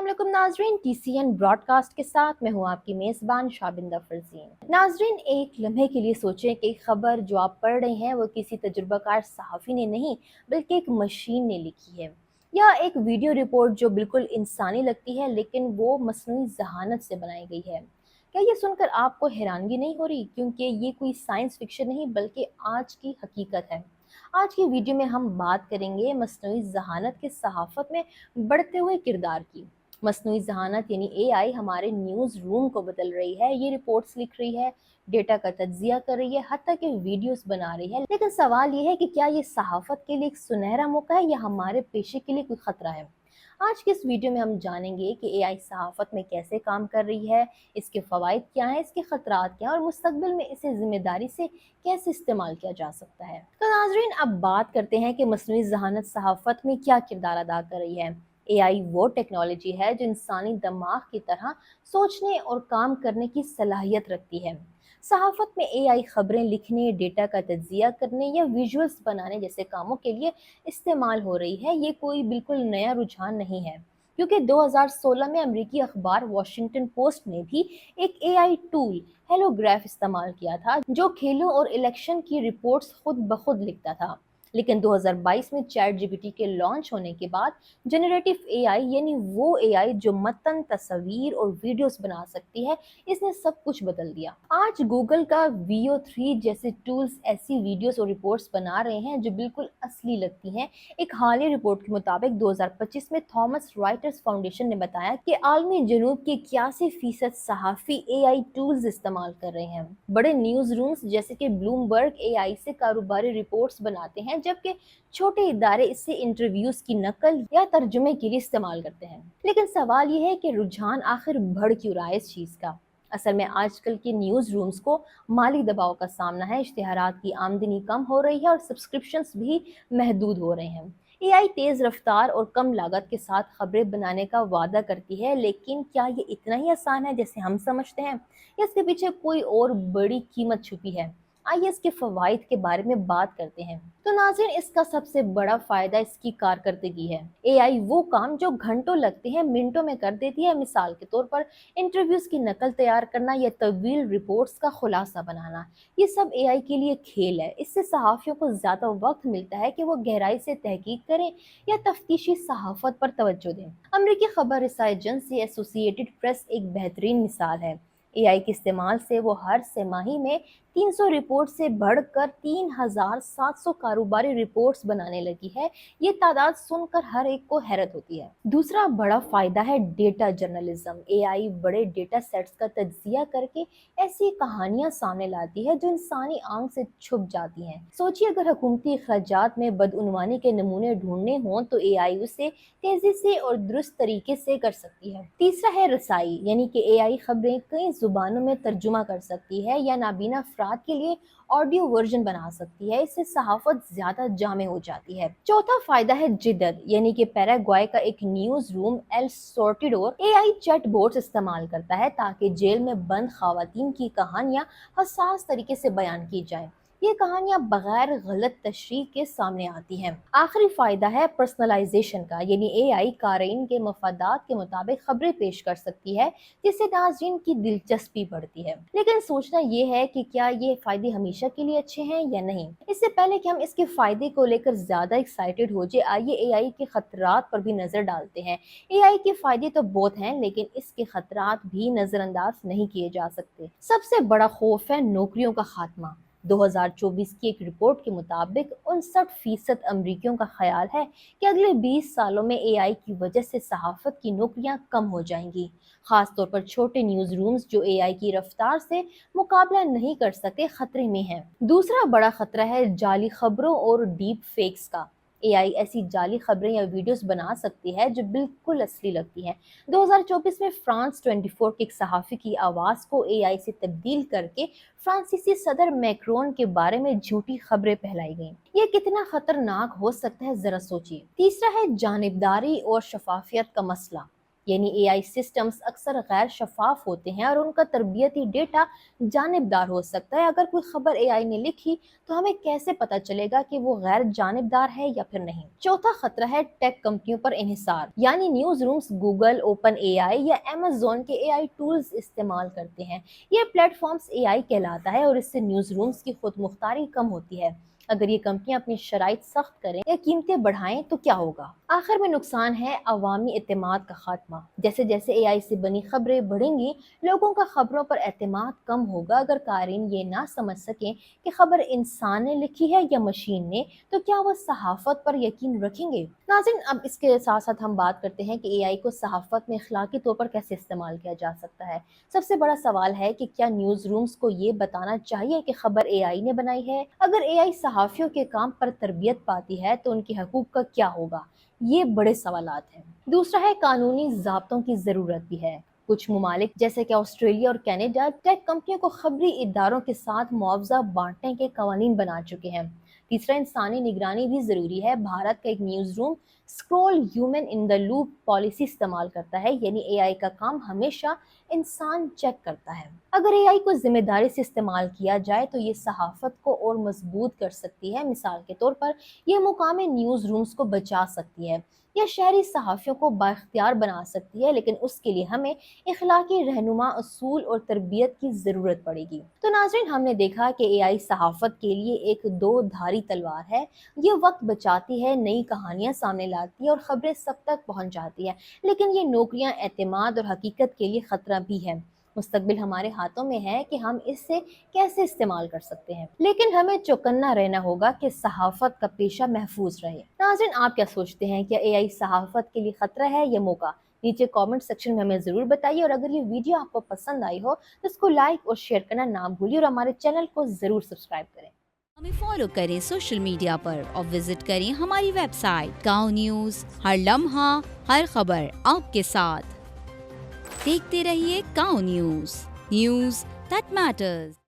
अस्सलाम वालेकुम नाजरीन, TCN ब्रॉडकास्ट के साथ मैं हूँ आपकी मेज़बान शाबिंदा फरजीन। नाजरीन, एक लम्हे के लिए सोचें कि खबर जो आप पढ़ रहे हैं वो किसी तजुर्बाकार सहाफ़ी ने नहीं बल्कि एक मशीन ने लिखी है, या एक वीडियो रिपोर्ट जो बिल्कुल इंसानी लगती है लेकिन वो मसनूई ज़हानत से बनाई गई है। क्या ये सुनकर आपको हैरानगी नहीं हो रही? क्योंकि ये कोई साइंस फिक्शन नहीं बल्कि आज की हकीकत है। आज की वीडियो में हम बात करेंगे मसनूई ज़हानत के सहाफ़त में बढ़ते हुए किरदार की। मसनूई ज़हानत यानी एआई हमारे न्यूज़ रूम को बदल रही है, ये रिपोर्ट्स लिख रही है, डेटा का तज्जिया कर रही है, हत्ता कि वीडियोस बना रही है। लेकिन सवाल ये है कि क्या ये सहाफ़त के लिए एक सुनहरा मौका है या हमारे पेशे के लिए कोई ख़तरा है? आज की इस वीडियो में हम जानेंगे कि एआई सहाफ़त में कैसे काम कर रही है, इसके फ़वाइद क्या हैं, इसके ख़तरात क्या हैं और मुस्तक़बिल में इसे ज़िम्मेदारी से कैसे इस्तेमाल किया जा सकता है। तो नाज़रीन, अब बात करते हैं कि मसनूई ज़हानत सहाफ़त में क्या किरदार अदा कर रही है। एआई वो टेक्नोलॉजी है जो इंसानी दिमाग की तरह सोचने और काम करने की सलाहियत रखती है। सहाफ़त में एआई खबरें लिखने, डेटा का तज्जिया करने या विजुअल्स बनाने जैसे कामों के लिए इस्तेमाल हो रही है। ये कोई बिल्कुल नया रुझान नहीं है, क्योंकि 2016 में अमेरिकी अखबार वॉशिंगटन पोस्ट ने भी एक एआई टूल हेलोग्राफ इस्तेमाल किया था, जो खेलों और इलेक्शन की रिपोर्ट्स खुद ब खुद लिखता था। लेकिन 2022 में चैट जीपीटी के लॉन्च होने के बाद जनरेटिव एआई यानी वो एआई जो मतन, तस्वीर और वीडियोस बना सकती है, इसने सब कुछ बदल दिया। आज गूगल का VO3 जैसे टूल्स ऐसी वीडियोस और रिपोर्ट्स बना रहे हैं जो बिल्कुल असली लगती हैं। एक हालिया रिपोर्ट के मुताबिक 2025 में थॉमस रॉयटर्स फाउंडेशन ने बताया कि आलमी जनूब के 81% सहाफ़ी एआई टूल्स इस्तेमाल कर रहे हैं। बड़े न्यूज़ रूम्स जैसे कि ब्लूमबर्ग एआई से कारोबारी रिपोर्ट्स बनाते हैं, जबकि छोटे इदारे इससे इंटरव्यूज की नकल या तर्जुमे के लिए इस्तेमाल करते हैं। लेकिन सवाल ये है कि रुझान आखिर बढ़ क्यों रहा है इस चीज़ का? असल में आजकल के न्यूज़ रूम्स को माली दबाव का सामना है, इश्तिहारात की आमदनी कम हो रही है और सब्सक्रिप्शंस भी महदूद हो रहे हैं। एआई तेज़ रफ्तार और कम लागत के साथ खबरें बनाने का वादा करती है, लेकिन क्या ये इतना ही आसान है जैसे हम समझते हैं, या इसके पीछे कोई और बड़ी कीमत छुपी है? आइए इसके फ़वाइद के बारे में बात करते हैं। तो नाज़रीन, इसका सबसे बड़ा फ़ायदा इसकी कारकर्दगी है। एआई वो काम जो घंटों लगते हैं मिनटों में कर देती है। मिसाल के तौर पर इंटरव्यूज़ की नकल तैयार करना या तवील रिपोर्ट्स का खुलासा बनाना, ये सब एआई के लिए खेल है। इससे सहाफ़ियों को ज़्यादा वक्त मिलता है कि वो गहराई से तहकीक करें या तफ्तीशी सहाफ़त पर तवज्जो दें। अमरीकी खबर रिसाई एजेंसी एसोसिएटेड प्रेस एक बेहतरीन मिसाल है। एआई के इस्तेमाल से वो हर तिमाही में 300 रिपोर्ट से बढ़कर 3700 कारोबारी रिपोर्ट्स बनाने लगी है। ये तादाद सुनकर हर एक को हैरत होती है। दूसरा बड़ा फायदा है डेटा जर्नलिज्म। एआई बड़े डेटा सेट्स का तज्जिया करके ऐसी कहानियां सामने लाती है जो इंसानी आंख से छुप जाती हैं। सोचिए, अगर हुकूमती अखराजात में बदउनवानी के नमूने ढूंढने हों तो एआई उसे तेजी से और दुरुस्त तरीके से कर सकती है। तीसरा है रसाई, यानी कि एआई खबरें कई जुबानों में तर्जुमा कर सकती है या नाबीना अफराद के लिए ऑडियो वर्जन बना सकती है। इससे सहाफत ज्यादा जामे हो जाती है। चौथा फायदा है जिद्दत, यानी कि पैराग्वाय का एक newsroom El Surtidor AI chatbots इस्तेमाल करता है ताकि जेल में बंद खवातीन की कहानियां हसास तरीके से बयान की जाए। ये कहानियां बगैर गलत तशरीह के सामने आती हैं। आखिरी फायदा है पर्सनलाइजेशन का, यानी एआई कारीन के मफादात के मुताबिक खबरें पेश कर सकती है, जिससे नाज़रीन की दिलचस्पी बढ़ती है। लेकिन सोचना ये है कि क्या ये फायदे हमेशा के लिए अच्छे हैं या नहीं। इससे पहले कि हम इसके फायदे को लेकर ज्यादा एक्साइटेड हो जाए, आइए एआई के खतरात पर भी नजर डालते हैं। एआई के फायदे तो बहुत हैं, लेकिन इसके खतरात भी नजरअंदाज नहीं किए जा सकते। सबसे बड़ा खौफ है नौकरियों का खात्मा। 2024 की एक रिपोर्ट के मुताबिक 59% अमरीकियों का ख्याल है कि अगले 20 सालों में एआई की वजह से सहाफत की नौकरियां कम हो जाएंगी, खासतौर पर छोटे न्यूज रूम्स जो एआई की रफ्तार से मुकाबला नहीं कर सकते खतरे में हैं। दूसरा बड़ा खतरा है जाली खबरों और डीप फेक्स का। एआई ऐसी जाली खबरें या वीडियोस बना सकती है जो बिल्कुल असली लगती हैं। 2024 में फ्रांस 24 के एक सहाफ़ी की आवाज़ को एआई से तब्दील करके फ्रांसीसी सदर मैक्रोन के बारे में झूठी खबरें फैलाई गईं। ये कितना खतरनाक हो सकता है, जरा सोचिए। तीसरा है जानिबदारी और शफाफियत का मसला। यानी एआई सिस्टम्स अक्सर गैर शफाफ होते हैं और उनका तरबियती डेटा जानिबदार हो सकता है। अगर कोई खबर एआई ने लिखी तो हमें कैसे पता चलेगा कि वो गैर जानिबदार है या फिर नहीं। चौथा खतरा है टेक कंपनियों पर इन्हिसार, यानी news rooms Google, open AI या अमेज़न के एआई टूल्स इस्तेमाल करते हैं। ये प्लेटफॉर्म्स एआई कहलाता है और इससे न्यूज रूम्स की खुद मुख्तारी कम होती है। अगर ये कंपनियां अपनी शराइत सख्त करें या कीमतें बढ़ाएं तो क्या होगा? आखिर में नुकसान है अवामी एतमाद का खात्मा। जैसे जैसे एआई से बनी खबरें बढ़ेंगी, लोगों का खबरों पर एतमाद कम होगा। अगर कारीन ये ना समझ सकें कि खबर इंसान ने लिखी है या मशीन ने, तो क्या वो सहाफत पर यकीन रखेंगे? नाज़रीन, अब इसके साथ साथ हम बात करते हैं कि एआई को सहाफत में इखलाकी तौर पर कैसे इस्तेमाल किया जा सकता है। सबसे बड़ा सवाल है कि क्या न्यूज़ रूम्स को ये बताना चाहिए कि खबर एआई ने बनाई है? अगर एआई सहाफ़ियों के काम पर तरबियत पाती है तो उनके हकूक़ का क्या होगा? ये बड़े सवालात हैं। दूसरा है कानूनी ज़ाब्तों की ज़रूरत भी है। कुछ ममालिक जैसे कि ऑस्ट्रेलिया और कनाडा टेक कंपनियों को खबरी इदारों के साथ मुआवजा बांटने के कवानीन बना चुके हैं। तीसरा, इंसानी निगरानी भी ज़रूरी है। भारत का एक news room scroll human in the loop policy इस्तेमाल करता है, यानी एआई का काम हमेशा इंसान चेक करता है। अगर एआई को जिम्मेदारी से इस्तेमाल किया जाए तो ये सहाफत को और मजबूत कर सकती है। मिसाल के तौर पर यह मुकामी न्यूज़ रूम्स को बचा सकती है या शहरी सहाफ़ियों को बाइख्तियार बना सकती है, लेकिन उसके लिए हमें इखलाकी रहनुमा असूल और तरबियत की ज़रूरत पड़ेगी। तो नाज़रीन, हमने देखा कि एआई सहाफ़त के लिए एक दो धारी तलवार है। ये वक्त बचाती है, नई कहानियाँ सामने लाती है और ख़बरें सब तक पहुँच जाती है, लेकिन ये नौकरियाँ, एतमाद और हकीकत के लिए ख़तरा भी है। मुस्तकबिल हमारे हाथों में है कि हम इससे कैसे इस्तेमाल कर सकते हैं, लेकिन हमें चौकन्ना रहना होगा कि सहाफत का पेशा महफूज रहे। नाज़रीन, आप क्या सोचते हैं? क्या एआई सहाफत के लिए खतरा है या मौका? नीचे कमेंट सेक्शन में हमें ज़रूर बताइए और अगर ये वीडियो आपको पसंद आई हो तो इसको लाइक और शेयर करना ना भूलिए और हमारे चैनल को ज़रूर सब्सक्राइब करें। हमें फॉलो करें सोशल मीडिया पर और विजिट करें हमारी वेबसाइट गाँव न्यूज़। हर लम्हा, हर खबर आपके साथ। देखते रहिए गाँव न्यूज़, न्यूज़ दैट मैटर्स।